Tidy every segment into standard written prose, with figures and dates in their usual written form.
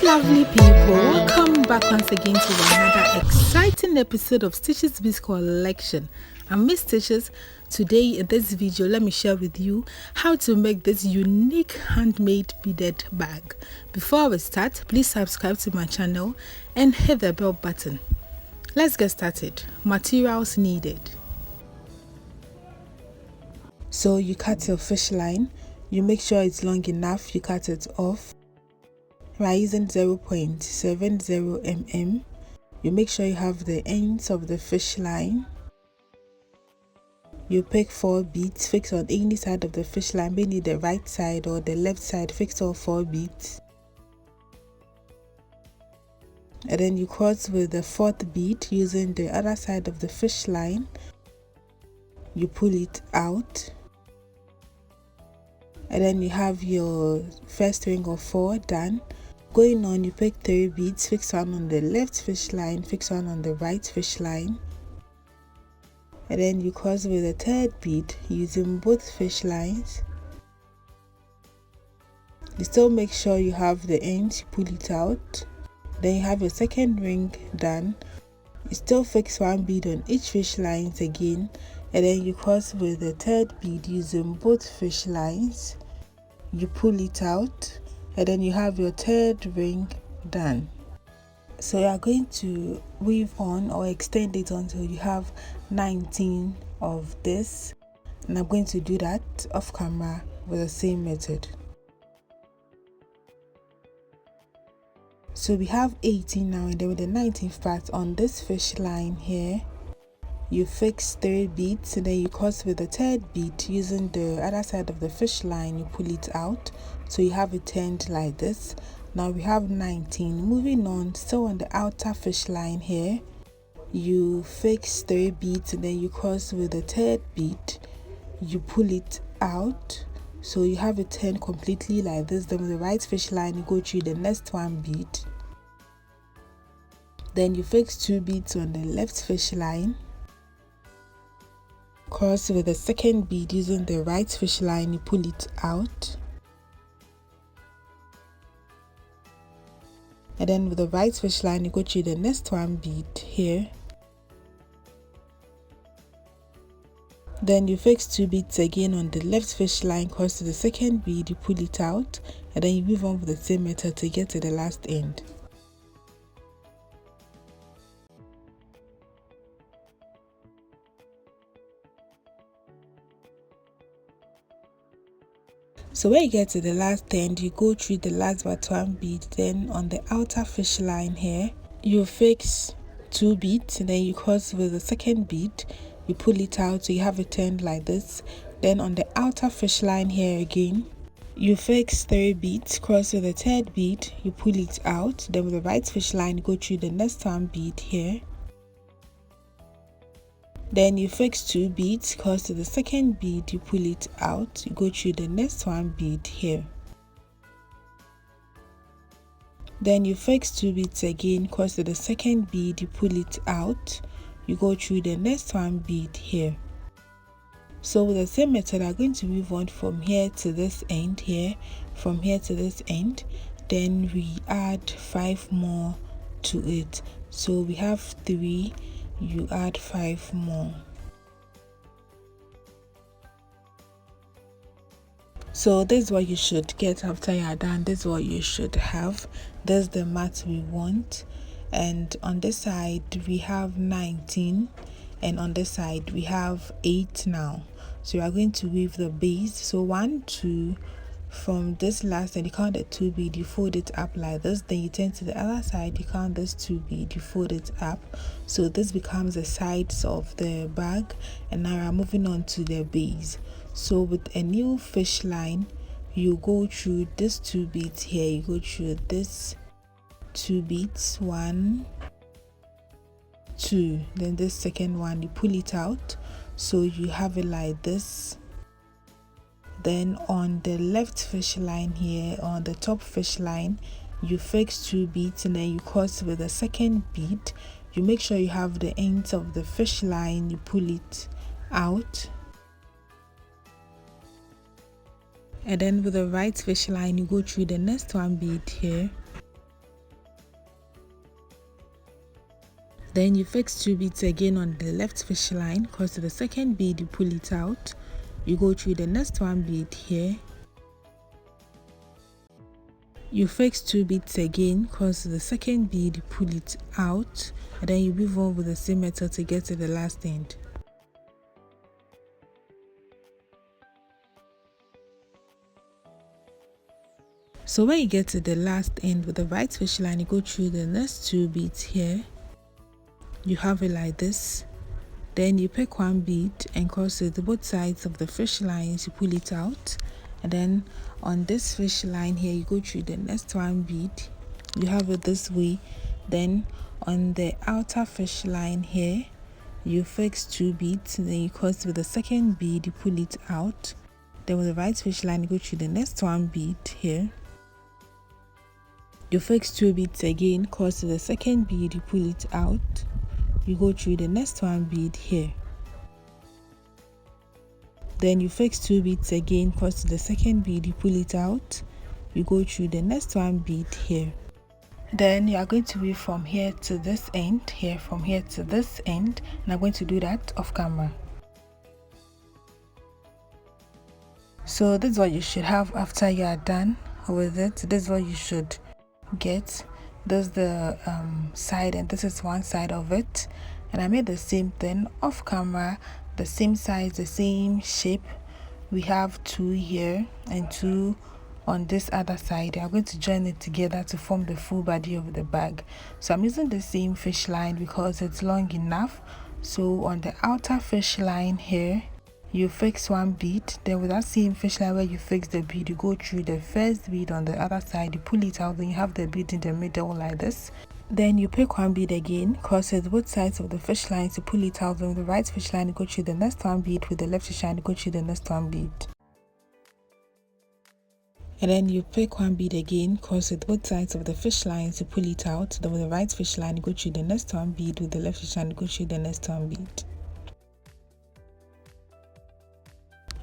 Yes, lovely people, welcome back once again to another exciting episode of Stitches Biz Collection. I'm Miss Stitches. Today in this video, let me share with you how to make this unique handmade beaded bag. Before we start, please subscribe to my channel and hit the bell button. Let's get started. Materials needed. So you cut your fish line, you make sure it's long enough, you cut it off. By using 0.70 mm, you make sure you have the ends of the fish line. You pick 4 beads, fix on any side of the fish line, be it the right side or the left side, fix all 4 beads. And then you cross with the 4th bead using the other side of the fish line. You pull it out. And then you have your first ring of 4 done. Going on, you pick 3 beads, fix one on the left fish line, fix one on the right fish line. And then you cross with the 3rd bead using both fish lines. You still make sure you have the ends, you pull it out. Then you have your 2nd ring done. You still fix 1 bead on each fish lines again. And then you cross with the 3rd bead using both fish lines. You pull it out. And then you have your 3rd ring done. So you are going to weave on or extend it until you have 19 of this, and I'm going to do that off camera with the same method. So we have 18 now, and then with the 19th part on this fish line here, you fix 3 beads, and then you cross with the 3rd bead using the other side of the fish line. You pull it out, so you have it turned like this. Now we have 19. Moving on, still on the outer fish line here, you fix 3 beads, and then you cross with the 3rd bead. You pull it out, so you have it turned completely like this. Then with the right fish line, you go through the next 1 bead. Then you fix 2 beads on the left fish line. Cross with the 2nd bead using the right fish line, you pull it out. And then with the right fish line, you go through the next 1 bead here. Then you fix 2 beads again on the left fish line, cross to the 2nd bead, you pull it out, and then you move on with the same method to get to the last end. So when you get to the last end, you go through the last but 1 bead. Then on the outer fish line here, you fix 2 beads, and then you cross with the 2nd bead, you pull it out, so you have it turned like this. Then on the outer fish line here again, you fix 3 beads, cross with the 3rd bead, you pull it out. Then with the right fish line, you go through the next 1 bead here. Then you fix 2 beads, cross to the 2nd bead, you pull it out, you go through the next 1 bead here. Then you fix 2 beads again, cross to the 2nd bead, you pull it out, you go through the next 1 bead here. So with the same method, I'm going to move on from here to this end here, from here to this end. Then we add 5 more to it. So we have 3. You add 5 more. So this is what you should get after you are done. This is what you should have. This is the mat we want. And on this side we have 19, and on this side we have 8 now. So you are going to weave the base. So 1, 2, from this last end you count the 2 bead, you fold it up like this. Then you turn to the other side, you count this 2 bead, you fold it up. So this becomes the sides of the bag. And now I'm moving on to the base. So with a new fish line, you go through these 2 beads here, you go through this 2 beads, 1, 2, then this 2nd one, you pull it out, so you have it like this. Then on the left fish line here, on the top fish line, you fix 2 beads, and then you cross with the 2nd bead. You make sure you have the ends of the fish line, you pull it out. And then with the right fish line, you go through the next 1 bead here. Then you fix 2 beads again on the left fish line, cause to the second bead you pull it out, you go through the next one bead here, you fix 2 beads again, cause to the second bead you pull it out, and then you weave on with the same method to get to the last end. So when you get to the last end with the right fish line, you go through the next 2 beads here, you have it like this. Then you pick 1 bead and cross it to both sides of the fish lines, you pull it out, and then on this fish line here you go through the next 1 bead, you have it this way. Then on the outer fish line here you fix 2 beads, then you cross with the second bead, you pull it out. Then with the right fish line you go through the next 1 bead here, you fix 2 beads again, cross to the second bead, you pull it out, you go through the next 1 bead here. Then you fix 2 beads again, cross to the second bead, you pull it out, you go through the next 1 bead here. Then you are going to weave from here to this end, here from here to this end, and I'm going to do that off camera. So this is what you should have after you are done with it. This is what you should get. This is the side, and this is one side of it, and I made the same thing off camera, the same size, the same shape. We have 2 here and 2 on this other side. I'm going to join it together to form the full body of the bag. So I'm using the same fish line because it's long enough. So on the outer fish line here you fix 1 bead, then with that same fish line where you fix the bead, you go through the first bead on the other side, you pull it out, then you have the bead in the middle like this. Then you pick 1 bead again, cross it both sides of the fish line to pull it out, then with the right fish line you go through the next 1 bead, with the left fish line you go through the next 1 bead. And then you pick 1 bead again, cross it both sides of the fish line to pull it out, then with the right fish line you go through the next 1 bead, with the left fish line you go through the next 1 bead.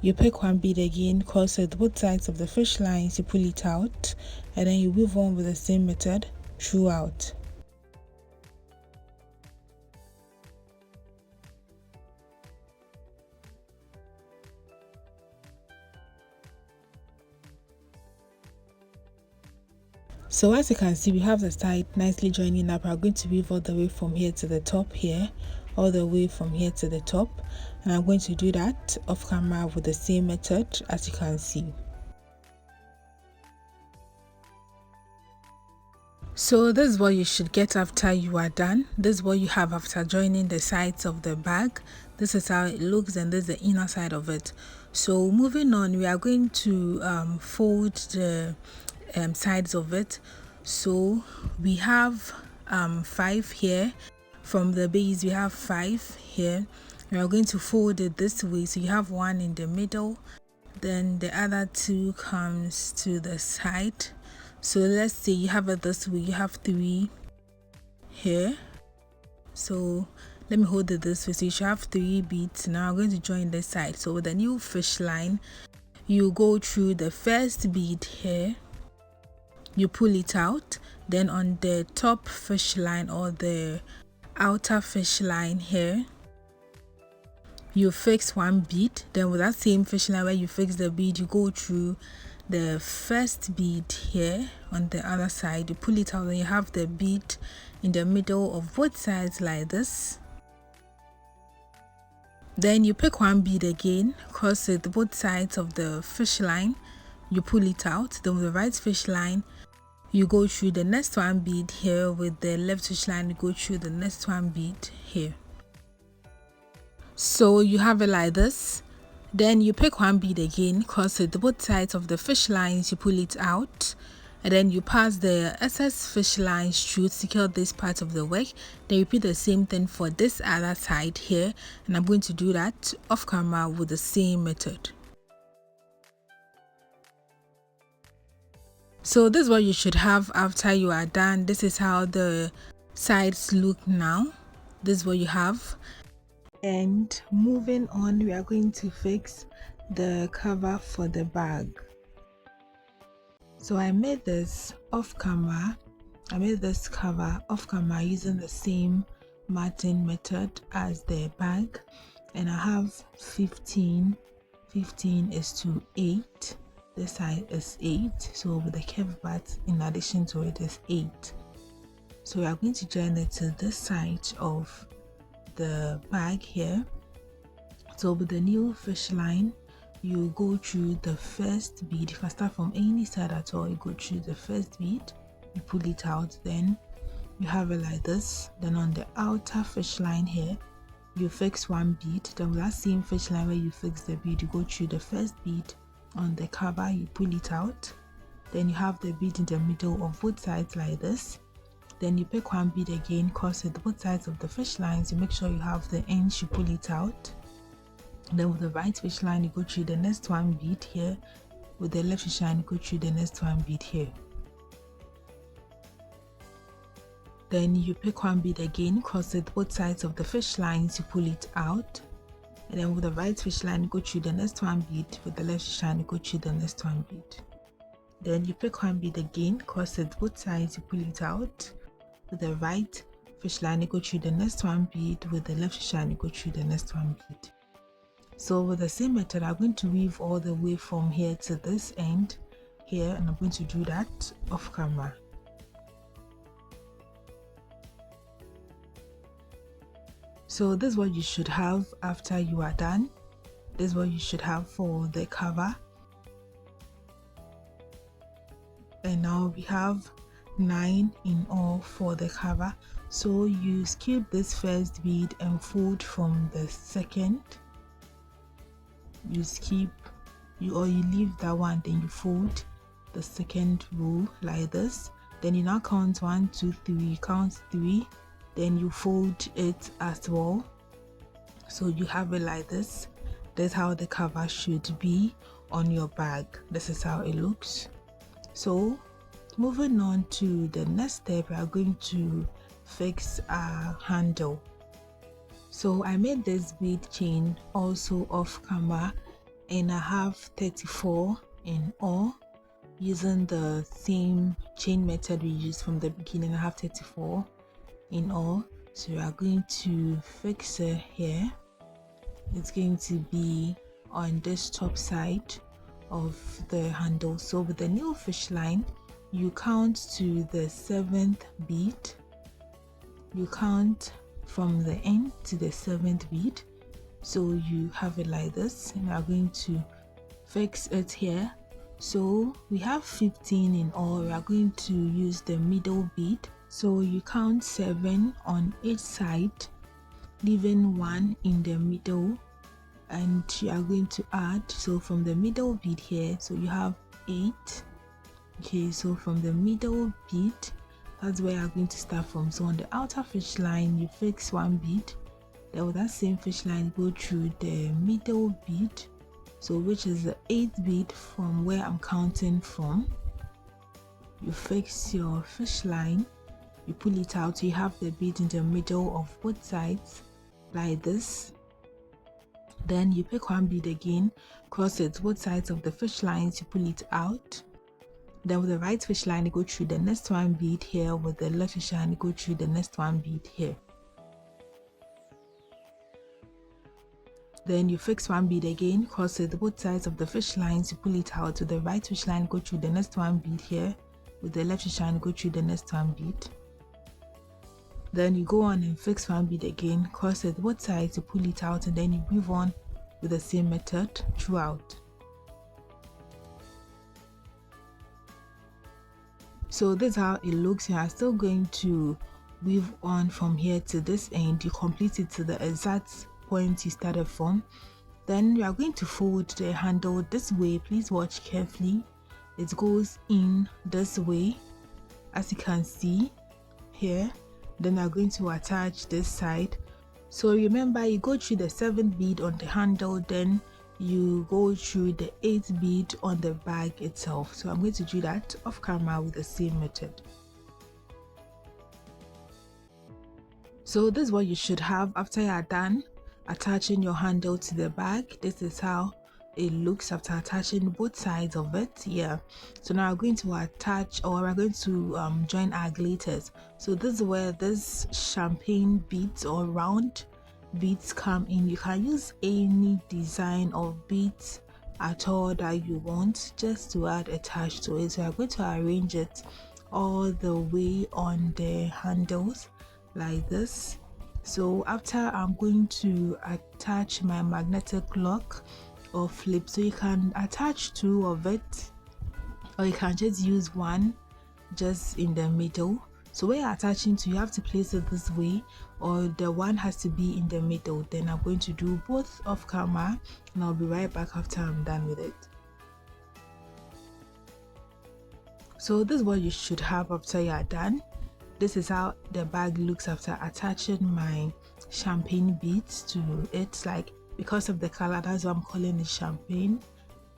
You pick 1 bead again, cross it both sides of the fish lines, you pull it out, and then you weave on with the same method throughout. So as you can see, we have the side nicely joining up. I'm going to weave all the way from here to the top here, all the way from here to the top, and I'm going to do that off camera with the same method as you can see. So this is what you should get after you are done. This is what you have after joining the sides of the bag. This is how it looks, and this is the inner side of it. So moving on, we are going to fold the sides of it. So we have 5 here. From the base we have 5 here. We are going to fold it this way, so you have 1 in the middle, then the other 2 comes to the side. So let's say you have it this way, you have 3 here. So let me hold it this way, so you should have 3 beads. Now I'm going to join this side. So with the new fish line, you go through the first bead here, you pull it out, then on the top fish line or the outer fish line here, you fix 1 bead, then with that same fish line where you fix the bead, you go through the first bead here on the other side, you pull it out, and you have the bead in the middle of both sides like this. Then you pick 1 bead again, cross it both sides of the fish line, you pull it out, then with the right fish line you go through the next 1 bead here, with the left fish line you go through the next 1 bead here. So you have it like this. Then you pick 1 bead again, cross it both sides of the fish lines, you pull it out, and then you pass the excess fish lines through to secure this part of the work. Then repeat the same thing for this other side here, and I'm going to do that off camera with the same method. So this is what you should have after you are done. This is how the sides look now. This is what you have. And moving on, we are going to fix the cover for the bag. So I made this off camera. I made this cover off camera using the same matting method as the bag, and I have 15 is to 8. This side is 8, so with the curved part in addition to it is 8. So we are going to join it to this side of the bag here. So with the new fish line, you go through the first bead. If I start from any side at all, you go through the first bead, you pull it out, then you have it like this. Then on the outer fish line here, you fix one bead. Then with that same fish line where you fix the bead, you go through the first bead on the cover, you pull it out. Then you have the bead in the middle of both sides like this. Then you pick one bead again, cross it both sides of the fish lines. You make sure you have the ends, you pull it out. Then with the right fish line, you go through the next one bead here. With the left fish line, you go through the next one bead here. Then you pick one bead again, cross it both sides of the fish lines, you pull it out. And then with the right fish line, you go through the next one bead. With the left fish line, you go through the next one bead. Then you pick one bead again, cross it both sides, you pull it out. With the right fish line, you go through the next one bead. With the left fish line, you go through the next one bead. So with the same method, I'm going to weave all the way from here to this end here, and I'm going to do that off camera. So this is what you should have after you are done. This is what you should have for the cover. And now we have 9 in all for the cover. So you skip this first bead and fold from the second. You skip, you leave that one, then you fold the second row like this. Then you now count 1, 2, 3, count 3, then you fold it as well. So you have it like this. That's how the cover should be on your bag. This is how it looks. So moving on to the next step, we are going to fix our handle. So I made this bead chain also off camera, and I have 34 in all using the same chain method we used from the beginning. I have 34 in all. So we are going to fix it here. It's going to be on this top side of the handle. So with the new fish line, you count to the 7th bead. You count from the end to the 7th bead. So you have it like this, and we are going to fix it here. So we have 15 in all. We are going to use the middle bead. So you count 7 on each side, leaving 1 in the middle, and you are going to add. So from the middle bead here, so you have 8. Okay, so from the middle bead, that's where you are going to start from. So on the outer fish line, you fix one bead. Then with that same fish line, go through the middle bead, so which is the 8th bead from where I'm counting from. You fix your fish line, you pull it out, you have the bead in the middle of both sides like this. Then you pick one bead again, cross it both sides of the fish lines, you pull it out. Then with the right fish line, you go through the next one bead here. With the left fish line, you go through the next one bead here. Then you fix one bead again, cross it both sides of the fish lines, you pull it out. With the right fish line, go through the next one bead here. With the left fish line, go through the next one bead. Then you go on and fix one bead again, cross it both sides, you pull it out, and then you weave on with the same method throughout. So this is how it looks. You are still going to weave on from here to this end. You complete it to the exact point you started from. Then you are going to fold the handle this way. Please watch carefully. It goes in this way, as you can see here. Then you are going to attach this side. So remember, you go through the 7th bead on the handle, then you go through the 8th bead on the bag itself. So I'm going to do that off camera with the same method. So this is what you should have after you are done attaching your handle to the bag. This is how it looks after attaching both sides of it. Yeah, so now we're going to attach, or we're going to join our glitters. So this is where this champagne beads or round beads come in. You can use any design of beads at all that you want just to add attached to it. So I'm going to arrange it all the way on the handles like this. So after, I'm going to attach my magnetic lock or flip. So you can attach two of it, or you can just use one just in the middle. So when you're attaching to, you have to place it this way, or the one has to be in the middle. Then I'm going to do both off camera, and I'll be right back after I'm done with it. So this is what you should have after you're done. This is how the bag looks after attaching my champagne beads to it. Like, because of the color, that's why I'm calling it champagne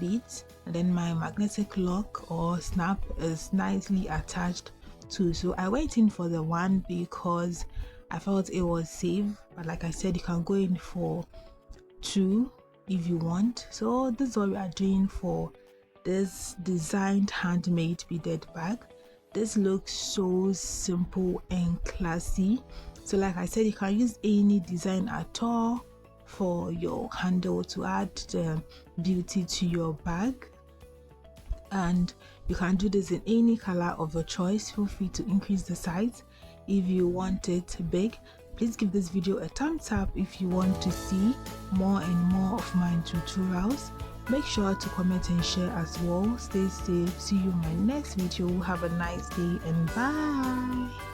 beads. And then my magnetic lock or snap is nicely attached too. So I went in for the one because I felt it was safe, but like I said, you can go in for two if you want. So this is what we are doing for this designed handmade beaded bag. This looks so simple and classy. So like I said, you can use any design at all for your handle to add the beauty to your bag, and you can do this in any color of your choice. Feel free to increase the size if you want it big. Please give this video a thumbs up if you want to see more and more of my tutorials. Make sure to comment and share as well. Stay safe. See you in my next video. Have a nice day and bye.